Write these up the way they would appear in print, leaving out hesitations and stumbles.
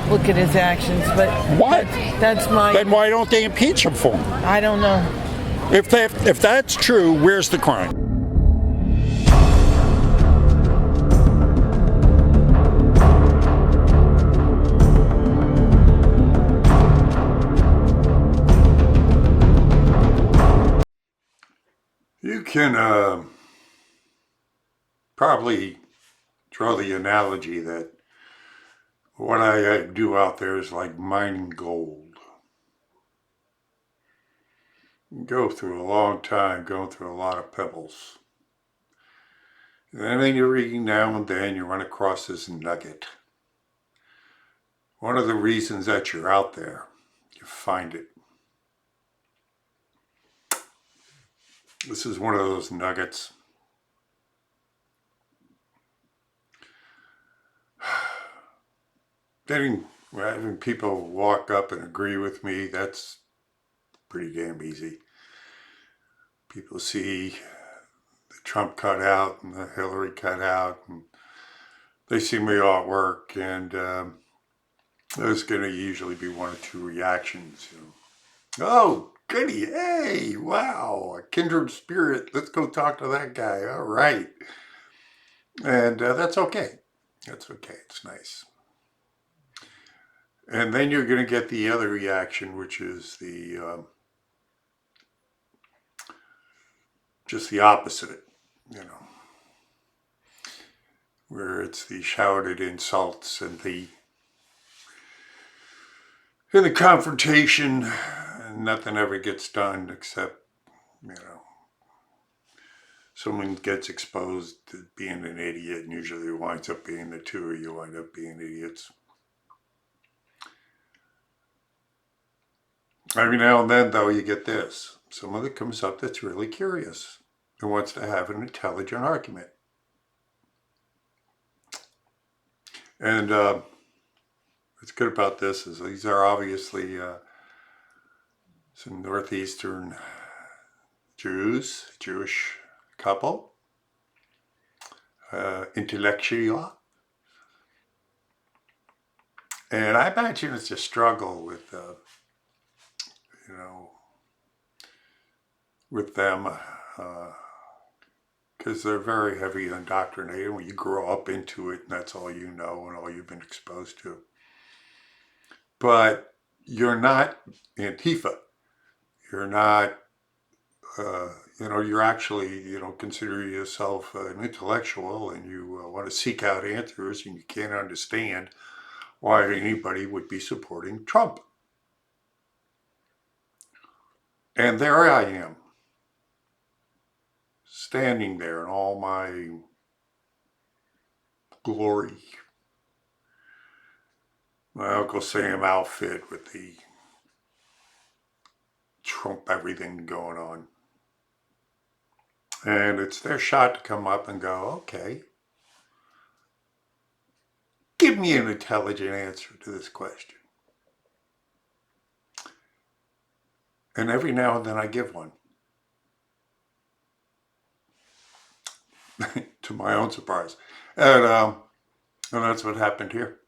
look at his actions, but What? that's my... Then why don't they impeach him for him? I don't know. If that's true, where's the crime? You can probably draw the analogy that what I do out there is like mining gold. You go through a long time, going through a lot of pebbles. And then every now and then you run across this nugget. One of the reasons that you're out there, you find it. This is one of those nuggets. Having people walk up and agree with me, that's pretty damn easy. People see the Trump cutout and the Hillary cutout, and they see me artwork, and there's going to usually be one or two reactions. Oh, goody, hey, wow, a kindred spirit, let's go talk to that guy, all right. And that's okay. That's okay, it's nice. And then you're going to get the other reaction, which is the just the opposite, where it's the shouted insults and the confrontation, and nothing ever gets done except, someone gets exposed to being an idiot, and usually it winds up being the two of you wind up being idiots. Every now and then, though, you get this. Someone that comes up that's really curious and wants to have an intelligent argument. And what's good about this is these are obviously some Northeastern Jewish couple, intellectual. And I imagine it's a struggle with with them, because they're very heavy indoctrinated when you grow up into it and that's all you know and all you've been exposed to. But you're not Antifa. You're not, you're actually, consider yourself an intellectual, and you want to seek out answers, and you can't understand why anybody would be supporting Trump. And there I am, standing there in all my glory. My Uncle Sam outfit with the Trump everything going on. And it's their shot to come up and go, okay, give me an intelligent answer to this question. And every now and then I give one. To my own surprise. And that's what happened here.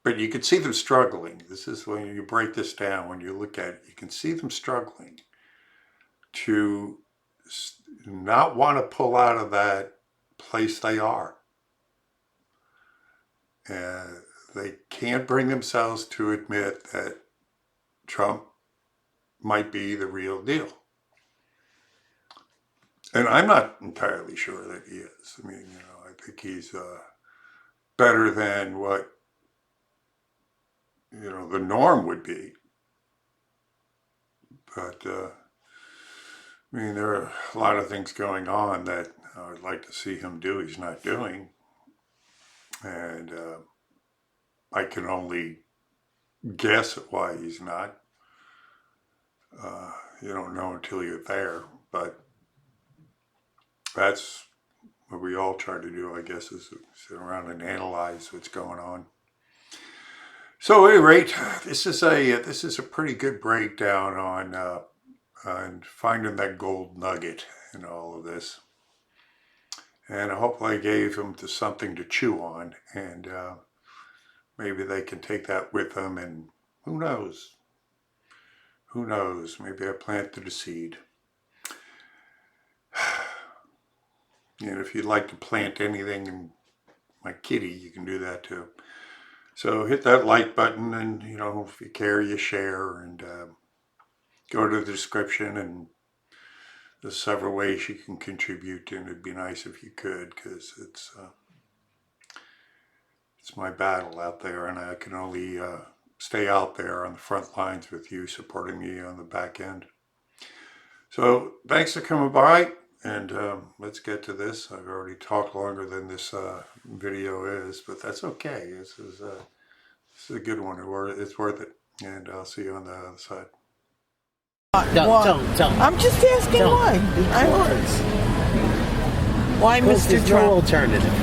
But you can see them struggling. This is when you break this down, when you look at it, you can see them struggling to not want to pull out of that place they are. And they can't bring themselves to admit that Trump might be the real deal. And I'm not entirely sure that he is. I mean, I think he's better than what, the norm would be. But, there are a lot of things going on that I would like to see him do he's not doing. And I can only guess at why he's not. You don't know until you're there. But that's what we all try to do, I guess, is sit around and analyze what's going on. So at any rate, this is a pretty good breakdown on finding that gold nugget in all of this. And I hope I gave him something to chew on. And maybe they can take that with them, and who knows? Who knows? Maybe I planted a seed. And if you'd like to plant anything in my kitty, you can do that too. So hit that like button, and if you care, you share, and go to the description, and there's several ways you can contribute, and it'd be nice if you could, because it's my battle out there, and I can only stay out there on the front lines with you, supporting me on the back end. So thanks for coming by, and let's get to this. I've already talked longer than this video is, but that's okay. This is a good one. It's worth it, and I'll see you on the other side. Don't. I'm just asking why. Why, Mr. There's Trump? no alternative.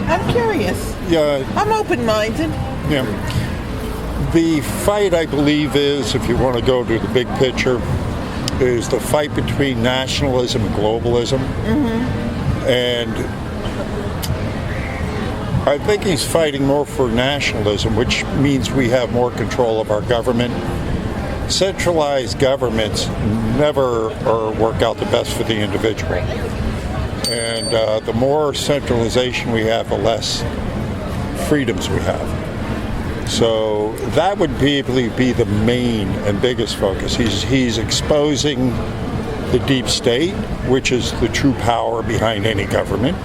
I'm curious. Yeah, I'm open-minded. yeah. The fight, I believe, is, if you want to go to the big picture, is the fight between nationalism and globalism. And I think he's fighting more for nationalism, which means we have more control of our government. Centralized governments never work out the best for the individual. And the more centralization we have, the less freedoms we have. So that would be the main and biggest focus. He's exposing the deep state, which is the true power behind any government,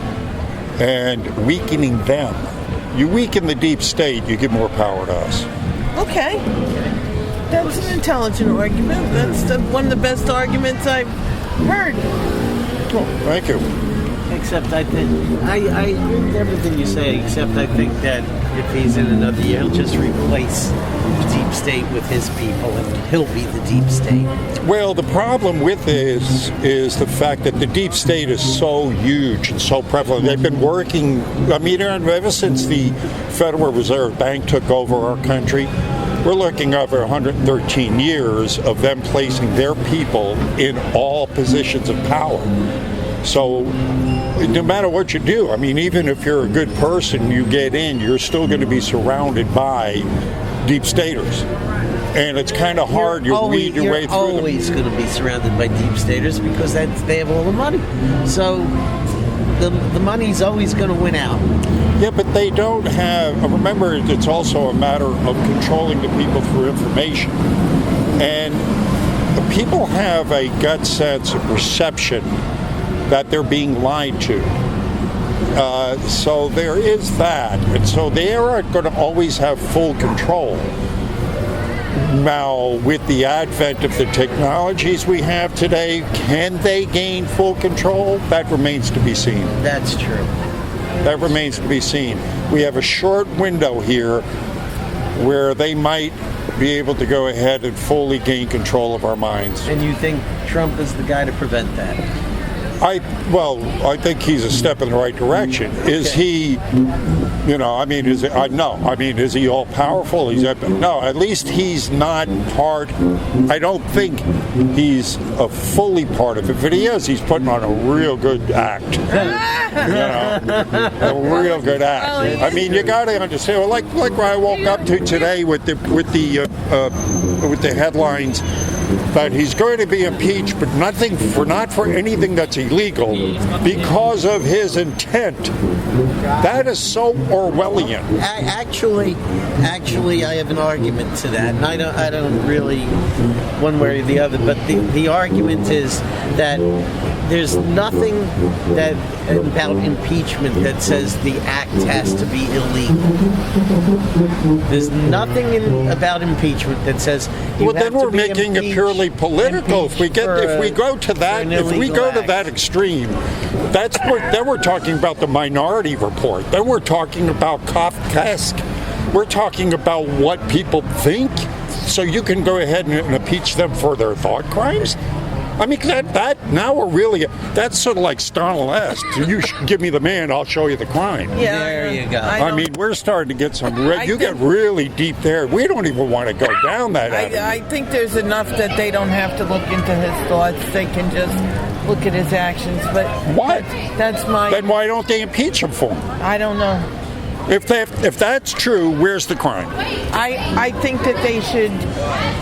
and weakening them. You weaken the deep state, you give more power to us. Okay. That's an intelligent argument. That's one of the best arguments I've heard. Oh, thank you. Except I think I everything you say. Except I think that if he's in another year, he'll just replace the deep state with his people, and he'll be the deep state. Well, the problem with this is the fact that the deep state is so huge and so prevalent. They've been working, ever since the Federal Reserve Bank took over our country. We're looking over 113 years of them placing their people in all positions of power. So no matter what you do, even if you're a good person, you get in, you're still going to be surrounded by deep staters. And it's kind of hard. You weed your way through them. You're always going to be surrounded by deep staters because they have all the money. So the money's always going to win out. Yeah, but they don't have... Remember, it's also a matter of controlling the people through information. And the people have a gut sense, a perception that they're being lied to. So there is that. And so they are going to always have full control. Now, with the advent of the technologies we have today, can they gain full control? That remains to be seen. That's true. That remains to be seen. We have a short window here where they might be able to go ahead and fully gain control of our minds. And you think Trump is the guy to prevent that? I think he's a step in the right direction. Okay. Is he, is he all powerful? No, at least he's not part. I don't think he's a fully part of it. If he is, he's putting on a real good act. A real good act. You got to understand. Like what I woke up to today with the headlines that he's going to be impeached, but not for anything that's illegal, because of his intent. That is so Orwellian. Actually, I have an argument to that, and I don't really one way or the other. But the argument is that there's nothing about impeachment that says the act has to be illegal. There's nothing about impeachment that says you have then to we're be making it purely political. If we go to that extreme, then we're talking about the Minority Report. Then we're talking about Kafkaesque. We're talking about what people think. So you can go ahead and impeach them for their thought crimes. That's sort of like Stalin-esque. You give me the man, I'll show you the crime. Yeah, there you go. We're starting to get some. Get really deep there. We don't even want to go down that avenue. I think there's enough that they don't have to look into his thoughts. They can just look at his actions. But what? That's my. Then why don't they impeach him for him? I don't know. If that's true, where's the crime? I think that they should.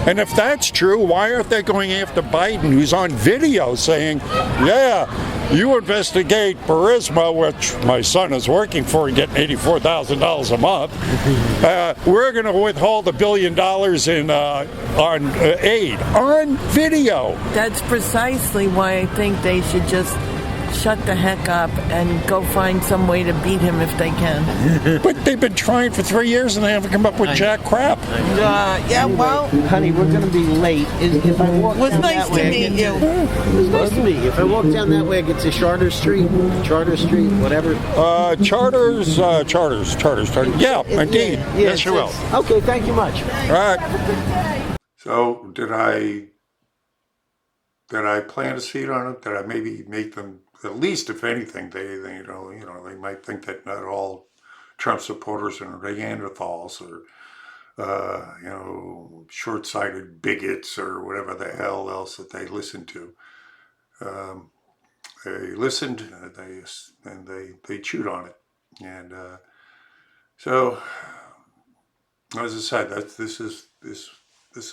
And if that's true, why aren't they going after Biden, who's on video saying, yeah, you investigate Burisma, which my son is working for and getting $84,000 a month. We're going to withhold $1 billion in on aid on video. That's precisely why I think they should just shut the heck up and go find some way to beat him if they can. But they've been trying for 3 years and they haven't come up with jack crap. Yeah, well, Honey, we're going to be late. If I walk it was down nice that to way, meet you. It was nice to meet you. If I walk down that way, I get to Charter Street, whatever. Charters. Yeah, indeed. Yes, you will. Okay, thank you much. All right. So did I plant a seed on it? Did I maybe make them, at least if anything, they might think that not all Trump supporters are Neanderthals or short-sighted bigots or whatever the hell else that they listen to. They listened, and they chewed on it, and so as I said, this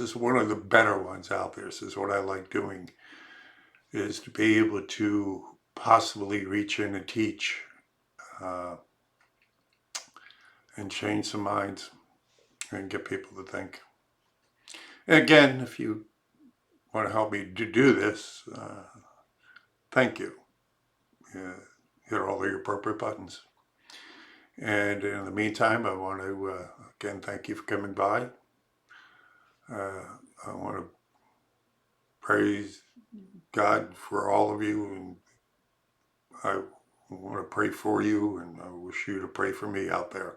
is one of the better ones out there. This is what I like doing, is to be able to possibly reach in and teach and change some minds and get people to think. And again, if you want to help me to do this, thank you. Hit all the appropriate buttons. And in the meantime, I want to again thank you for coming by. I want to praise God for all of you, and I want to pray for you, and I wish you to pray for me out there.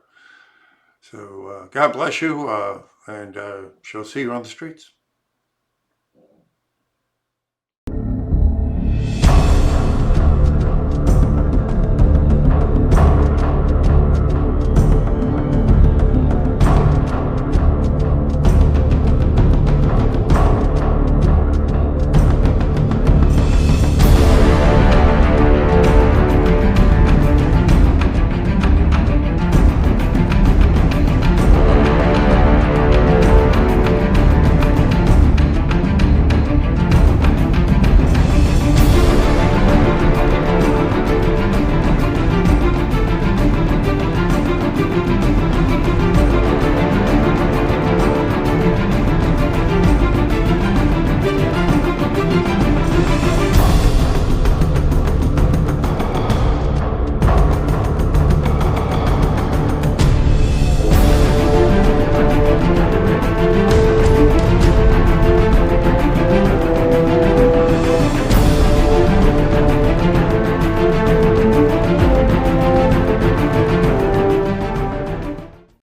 So God bless you, and shall see you on the streets.